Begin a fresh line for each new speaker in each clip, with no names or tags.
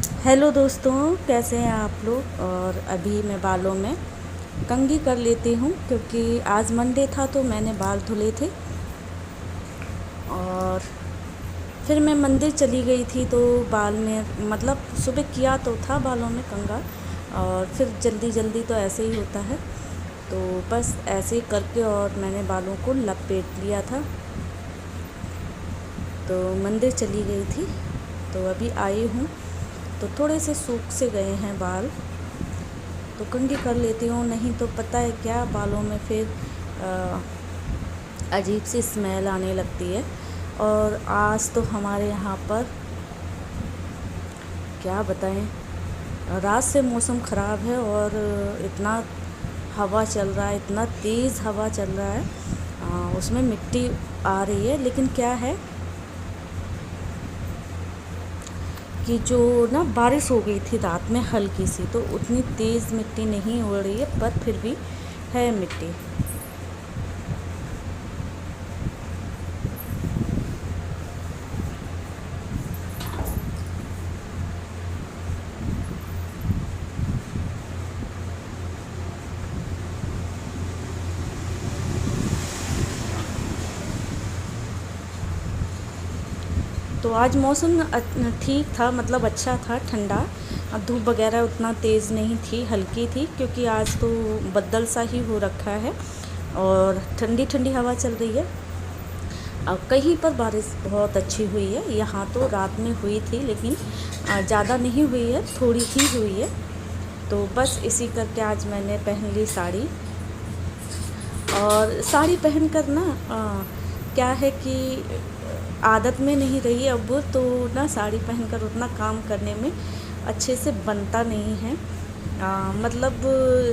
Hello दोस्तों, कैसे हैं आप लोग। और अभी मैं बालों में कंघी कर लेती हूँ क्योंकि आज मंडे था तो मैंने बाल धुले थे। और फिर मैं मंदिर चली गई थी तो बाल में मतलब सुबह किया तो था बालों में कंघा, और फिर जल्दी जल्दी तो ऐसे ही होता है, तो बस ऐसे ही करके और मैंने बालों को लपेट लिया था। तो मंदिर चली गई थी तो अभी आई हूँ, तो थोड़े से सूख से गए हैं बाल, तो कंघी कर लेती हूँ। नहीं तो पता है क्या, बालों में फिर अजीब सी स्मेल आने लगती है। और आज तो हमारे यहाँ पर क्या बताएं, रात से मौसम ख़राब है और इतना हवा चल रहा है, इतना तेज़ हवा चल रहा है, उसमें मिट्टी आ रही है। लेकिन क्या है कि जो ना बारिश हो गई थी रात में हल्की सी, तो उतनी तेज़ मिट्टी नहीं उड़ रही है, पर फिर भी है मिट्टी। तो आज मौसम ठीक था, मतलब अच्छा था, ठंडा। अब धूप वगैरह उतना तेज़ नहीं थी, हल्की थी, क्योंकि आज तो बदल सा ही हो रखा है और ठंडी ठंडी हवा चल रही है। अब कहीं पर बारिश बहुत अच्छी हुई है, यहाँ तो रात में हुई थी, लेकिन ज़्यादा नहीं हुई है, थोड़ी ही हुई है। तो बस इसी करके आज मैंने पहन ली साड़ी। और साड़ी पहन कर ना क्या है कि आदत में नहीं रही अब, तो ना साड़ी पहनकर उतना काम करने में अच्छे से बनता नहीं है। मतलब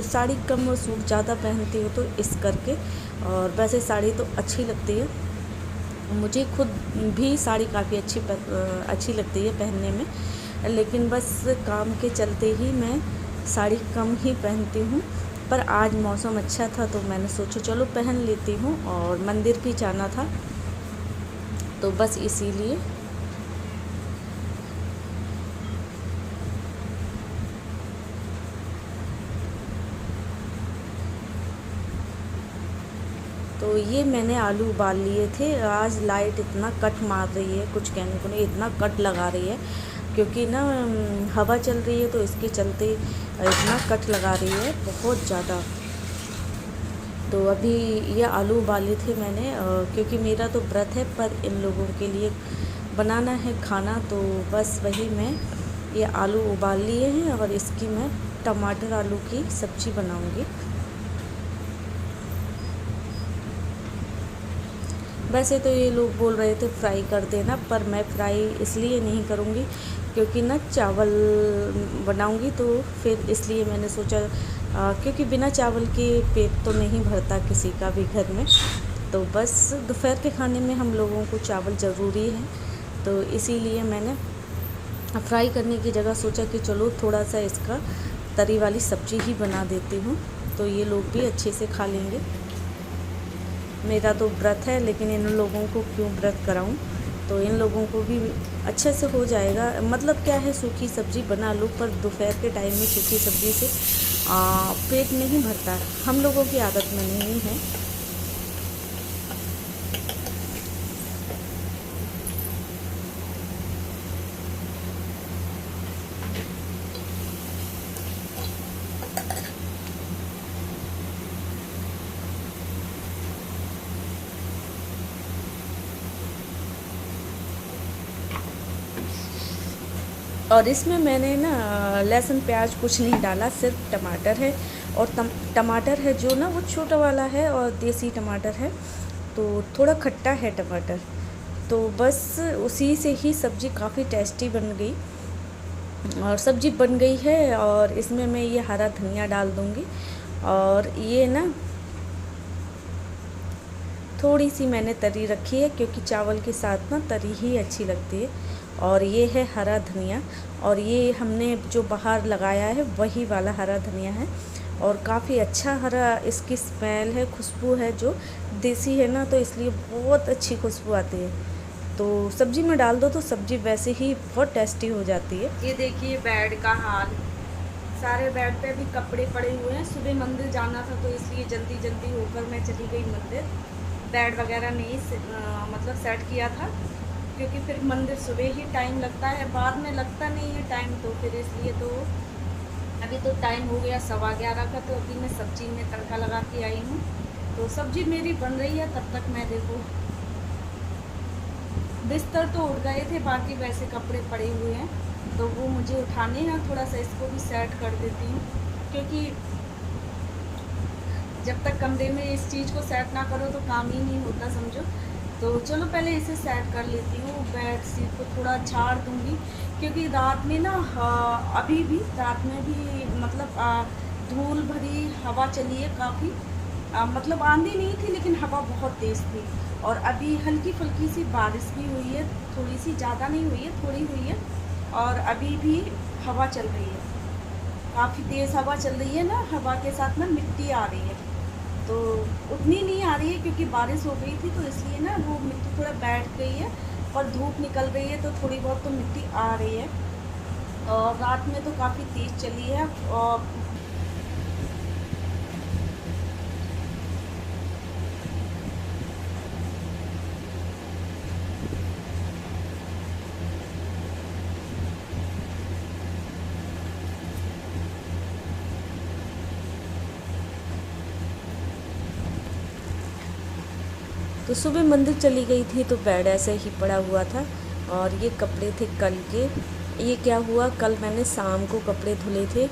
साड़ी कम और सूट ज़्यादा पहनती हूँ तो इस करके। और वैसे साड़ी तो अच्छी लगती है, मुझे खुद भी साड़ी काफ़ी अच्छी लगती है पहनने में, लेकिन बस काम के चलते ही मैं साड़ी कम ही पहनती हूँ। पर आज मौसम अच्छा था तो मैंने सोचा चलो पहन लेती हूँ, और मंदिर भी जाना था तो बस इसीलिए। तो ये मैंने आलू उबाल लिए थे। आज लाइट इतना कट मार रही है, कुछ कहने को नहीं, इतना कट लगा रही है, क्योंकि ना हवा चल रही है तो इसके चलते इतना कट लगा रही है बहुत ज़्यादा। तो अभी ये आलू उबाले थे मैंने, क्योंकि मेरा तो व्रत है, पर इन लोगों के लिए बनाना है खाना, तो बस वही मैं ये आलू उबाल लिए हैं और इसकी मैं टमाटर आलू की सब्ज़ी बनाऊंगी। वैसे तो ये लोग बोल रहे थे फ्राई कर देना, पर मैं फ्राई इसलिए नहीं करूँगी क्योंकि ना चावल बनाऊँगी, तो फिर इसलिए मैंने सोचा क्योंकि बिना चावल के पेट तो नहीं भरता किसी का भी घर में, तो बस दोपहर के खाने में हम लोगों को चावल ज़रूरी है, तो इसीलिए मैंने फ्राई करने की जगह सोचा कि चलो थोड़ा सा इसका तरी वाली सब्ज़ी ही बना देती हूँ, तो ये लोग भी अच्छे से खा लेंगे। मेरा तो व्रत है, लेकिन इन लोगों को क्यों व्रत कराऊं, तो इन लोगों को भी अच्छे से हो जाएगा। मतलब क्या है, सूखी सब्ज़ी बना लो, पर दोपहर के टाइम में सूखी सब्ज़ी से पेट नहीं भरता, हम लोगों की आदत में नहीं है। और इसमें मैंने ना लहसुन प्याज कुछ नहीं डाला, सिर्फ टमाटर है। और टमाटर है जो ना वो छोटा वाला है और देसी टमाटर है, तो थोड़ा खट्टा है टमाटर, तो बस उसी से ही सब्ज़ी काफ़ी टेस्टी बन गई। और सब्ज़ी बन गई है, और इसमें मैं ये हरा धनिया डाल दूँगी। और ये ना थोड़ी सी मैंने तरी रखी है, क्योंकि चावल के साथ ना तरी ही अच्छी लगती है। और ये है हरा धनिया, और ये हमने जो बाहर लगाया है वही वाला हरा धनिया है, और काफ़ी अच्छा हरा इसकी स्मेल है, खुशबू है जो देसी है ना, तो इसलिए बहुत अच्छी खुशबू आती है। तो सब्जी में डाल दो तो सब्जी वैसे ही बहुत टेस्टी हो जाती है। ये देखिए बेड का हाल, सारे बेड पे भी कपड़े पड़े हुए हैं। सुबह मंदिर जाना था तो इसलिए जल्दी जल्दी होकर मैं चली गई मंदिर। बेड वगैरह नहीं मतलब सेट किया था, क्योंकि फिर मंदिर सुबह ही टाइम लगता है, बाद में लगता नहीं है टाइम, तो फिर इसलिए तो अभी तो टाइम हो गया 11:15 का। तो अभी मैं सब्जी में तड़का लगा के आई हूँ, तो सब्जी मेरी बन रही है। तब तक मैं देखो बिस्तर तो उठ गए थे, बाकी वैसे कपड़े पड़े हुए हैं तो वो मुझे उठाने हैं। थोड़ा सा इसको भी सेट कर देती हूँ, क्योंकि जब तक कमरे में इस चीज़ को सेट ना करो तो काम ही नहीं होता समझो। तो चलो पहले इसे सेट कर लेती हूँ। बेड शीट को थोड़ा झाड़ दूँगी, क्योंकि रात में ना अभी भी रात में भी मतलब धूल भरी हवा चली है काफ़ी। मतलब आंधी नहीं थी लेकिन हवा बहुत तेज़ थी। और अभी हल्की फुल्की सी बारिश भी हुई है, थोड़ी सी, ज़्यादा नहीं हुई है, थोड़ी हुई है। और अभी भी हवा चल रही है, काफ़ी तेज़ हवा चल रही है ना। हवा के साथ ना मिट्टी आ रही है, तो उतनी नहीं आ रही है क्योंकि बारिश हो गई थी, तो इसलिए ना वो मिट्टी थोड़ा बैठ गई है। और धूप निकल रही है तो थोड़ी बहुत तो मिट्टी आ रही है। और रात में तो काफ़ी तेज़ चली है। और तो सुबह मंदिर चली गई थी तो बेड ऐसे ही पड़ा हुआ था। और ये कपड़े थे कल के। ये क्या हुआ, कल मैंने शाम को कपड़े धुले थे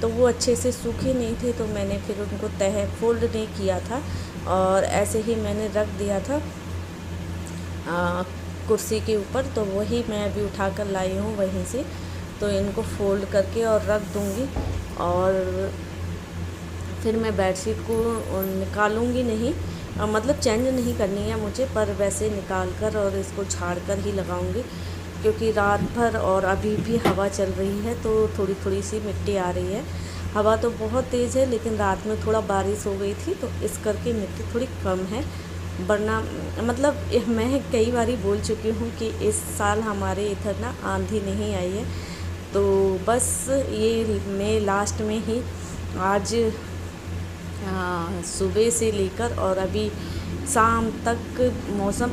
तो वो अच्छे से सूखे नहीं थे, तो मैंने फिर उनको तह फोल्ड नहीं किया था और ऐसे ही मैंने रख दिया था कुर्सी के ऊपर। तो वही मैं अभी उठा कर लाई हूँ वहीं से। तो इनको फोल्ड करके और रख दूँगी, और फिर मैं बेडशीट को निकालूंगी नहीं, मतलब चेंज नहीं करनी है मुझे, पर वैसे निकाल कर और इसको झाड़ कर ही लगाऊंगी, क्योंकि रात भर और अभी भी हवा चल रही है तो थोड़ी थोड़ी सी मिट्टी आ रही है। हवा तो बहुत तेज़ है, लेकिन रात में थोड़ा बारिश हो गई थी तो इस करके मिट्टी थोड़ी कम है। वरना मतलब मैं कई बारी बोल चुकी हूँ कि इस साल हमारे इधर ना आंधी नहीं आई है। तो बस ये मई लास्ट में ही आज सुबह से लेकर और अभी शाम तक मौसम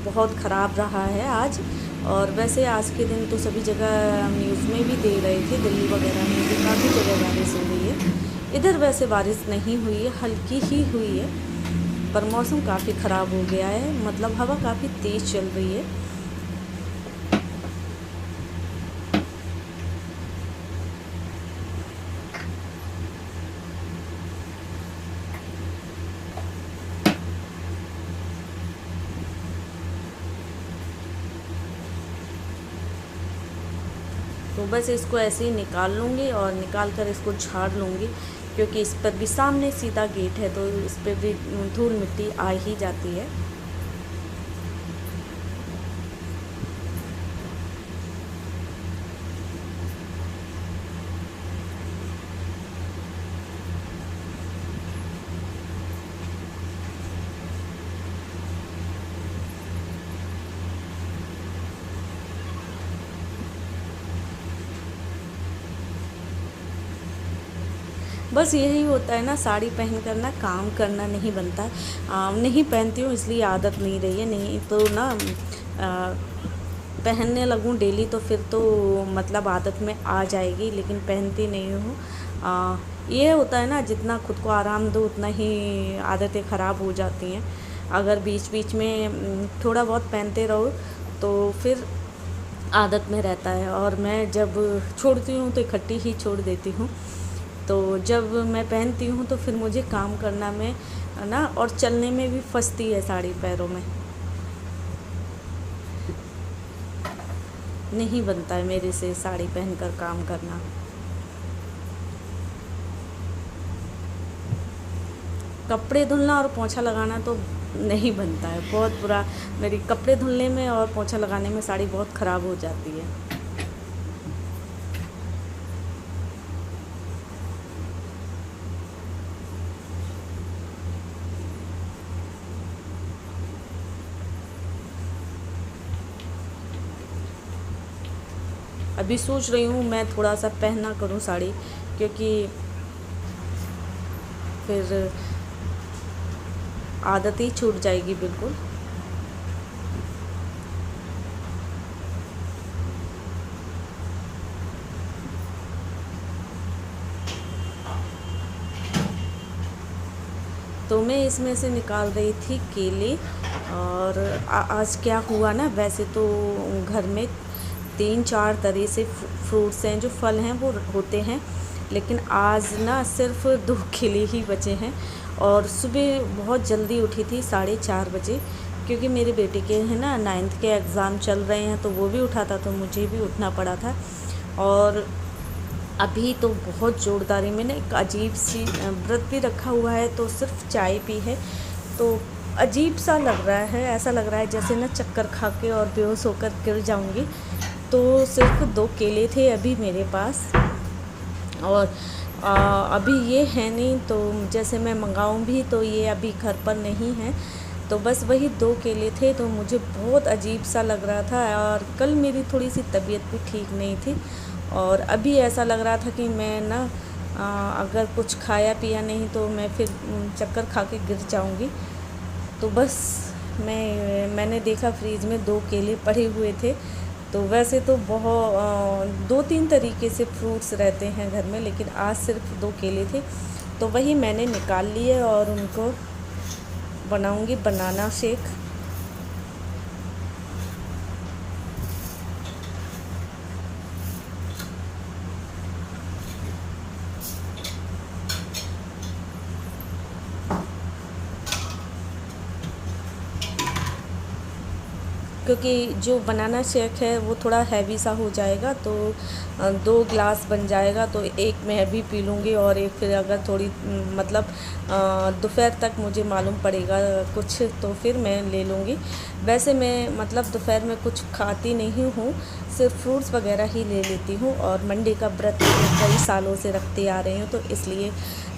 बहुत ख़राब रहा है आज। और वैसे आज के दिन तो सभी जगह न्यूज़ में भी दे रहे थे, दिल्ली वगैरह में भी काफ़ी जगह बारिश हो गई है। इधर वैसे बारिश नहीं हुई है, हल्की ही हुई है, पर मौसम काफ़ी ख़राब हो गया है। मतलब हवा काफ़ी तेज़ चल रही है। तो बस इसको ऐसे ही निकाल लूँगी और निकाल कर इसको झाड़ लूँगी, क्योंकि इस पर भी सामने सीधा गेट है तो इस पर भी धूल मिट्टी आ ही जाती है। बस यही होता है ना, साड़ी पहन कर ना काम करना नहीं बनता है। नहीं पहनती हूँ इसलिए आदत नहीं रही है, नहीं तो ना पहनने लगूँ डेली तो फिर तो मतलब आदत में आ जाएगी, लेकिन पहनती नहीं हूँ। ये होता है ना, जितना खुद को आराम दो उतना ही आदतें ख़राब हो जाती हैं। अगर बीच बीच में थोड़ा बहुत पहनते रहो तो फिर आदत में रहता है। और मैं जब छोड़ती हूँ तो इकट्ठी ही छोड़ देती हूँ। तो जब मैं पहनती हूँ तो फिर मुझे काम करना में ना और चलने में भी फंसती है साड़ी पैरों में, नहीं बनता है मेरे से साड़ी पहनकर काम करना। कपड़े धुलना और पोंछा लगाना तो नहीं बनता है, बहुत बुरा। मेरी कपड़े धुलने में और पोंछा लगाने में साड़ी बहुत ख़राब हो जाती है। अभी सोच रही हूँ मैं थोड़ा सा पहना करूँ साड़ी, क्योंकि फिर आदत ही छूट जाएगी बिल्कुल। तो मैं इसमें से निकाल रही थी केले। और आज क्या हुआ ना, वैसे तो घर में 3-4 तरह से फ्रूट्स हैं, जो फल हैं वो होते हैं, लेकिन आज ना सिर्फ 2 केले ही बचे हैं। और सुबह बहुत जल्दी उठी थी, 4:30 बजे, क्योंकि मेरे बेटे के है ना 9th के एग्ज़ाम चल रहे हैं, तो वो भी उठा था तो मुझे भी उठना पड़ा था। और अभी तो बहुत ज़ोरदारी, मैंने एक अजीब सी व्रत भी रखा हुआ है, तो सिर्फ चाय पी है, तो अजीब सा लग रहा है, ऐसा लग रहा है जैसे ना चक्कर खा के और बेहोश होकर गिर जाऊंगी। तो सिर्फ 2 केले थे अभी मेरे पास, और अभी ये है नहीं, तो जैसे मैं मंगाऊं भी तो ये अभी घर पर नहीं है, तो बस वही 2 केले थे। तो मुझे बहुत अजीब सा लग रहा था, और कल मेरी थोड़ी सी तबीयत भी ठीक नहीं थी, और अभी ऐसा लग रहा था कि मैं ना अगर कुछ खाया पिया नहीं तो मैं फिर चक्कर खा के गिर जाऊंगी। तो बस मैंने देखा फ्रिज में 2 केले पड़े हुए थे। तो वैसे तो बहुत 2-3 तरीके से फ्रूट्स रहते हैं घर में, लेकिन आज सिर्फ 2 केले थे, तो वही मैंने निकाल लिए और उनको बनाऊंगी बनाना शेक। क्योंकि जो बनाना शेक है वो थोड़ा हैवी सा हो जाएगा, तो 2 ग्लास बन जाएगा, तो एक मैं भी पी लूँगी, और एक फिर अगर थोड़ी मतलब दोपहर तक मुझे मालूम पड़ेगा कुछ तो फिर मैं ले लूँगी। वैसे मैं मतलब दोपहर में कुछ खाती नहीं हूँ, सिर्फ फ्रूट्स वगैरह ही ले लेती हूँ, और मंडे का व्रत कई सालों से रखते आ रही हूँ, तो इसलिए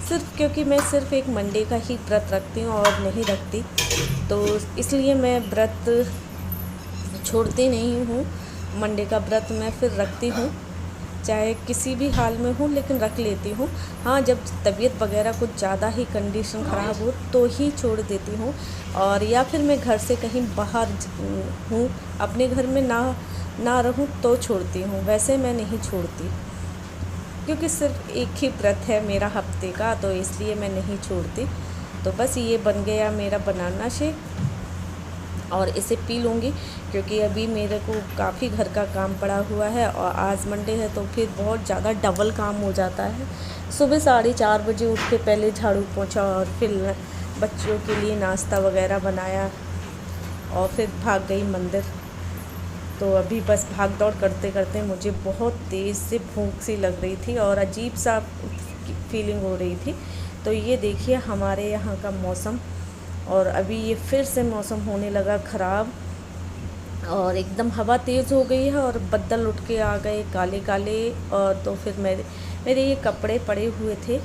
सिर्फ, क्योंकि मैं सिर्फ एक मंडे का ही व्रत रखती हूँ और नहीं रखती, तो इसलिए मैं व्रत छोड़ती नहीं हूँ। मंडे का व्रत मैं फिर रखती हूँ, चाहे किसी भी हाल में हूँ, लेकिन रख लेती हूँ। हाँ, जब तबीयत वगैरह कुछ ज़्यादा ही कंडीशन ख़राब हो तो ही छोड़ देती हूँ, और या फिर मैं घर से कहीं बाहर हूँ, अपने घर में ना रहूँ तो छोड़ती हूँ, वैसे मैं नहीं छोड़ती, क्योंकि सिर्फ एक ही व्रत है मेरा हफ्ते का, तो इसलिए मैं नहीं छोड़ती। तो बस ये बन गया मेरा बनाना शेक, और इसे पी लूँगी, क्योंकि अभी मेरे को काफ़ी घर का काम पड़ा हुआ है, और आज मंडे है तो फिर बहुत ज़्यादा डबल काम हो जाता है। सुबह 4:30 बजे उठ के पहले झाड़ू पोंछा, और फिर बच्चों के लिए नाश्ता वगैरह बनाया, और फिर भाग गई मंदिर। तो अभी बस भाग दौड़ करते करते मुझे बहुत तेज़ से भूख सी लग रही थी, और अजीब सा फीलिंग हो रही थी। तो ये देखिए हमारे यहाँ का मौसम, और अभी ये फिर से मौसम होने लगा ख़राब, और एकदम हवा तेज़ हो गई है, और बद्दल उठ के आ गए काले काले। और तो फिर मेरे ये कपड़े पड़े हुए थे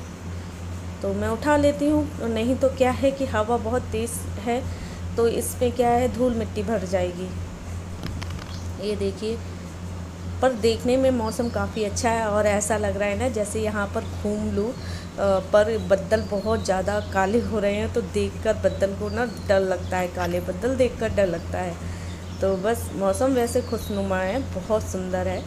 तो मैं उठा लेती हूँ, नहीं तो क्या है कि हवा बहुत तेज़ है, तो इसमें क्या है धूल मिट्टी भर जाएगी। ये देखिए, पर देखने में मौसम काफ़ी अच्छा है, और ऐसा लग रहा है ना जैसे यहाँ पर घूम लूँ, पर बद्दल बहुत ज़्यादा काले हो रहे हैं, तो देखकर बद्दल को ना डर लगता है, काले बद्दल देखकर डर लगता है। तो बस मौसम वैसे खुशनुमा है, बहुत सुंदर है।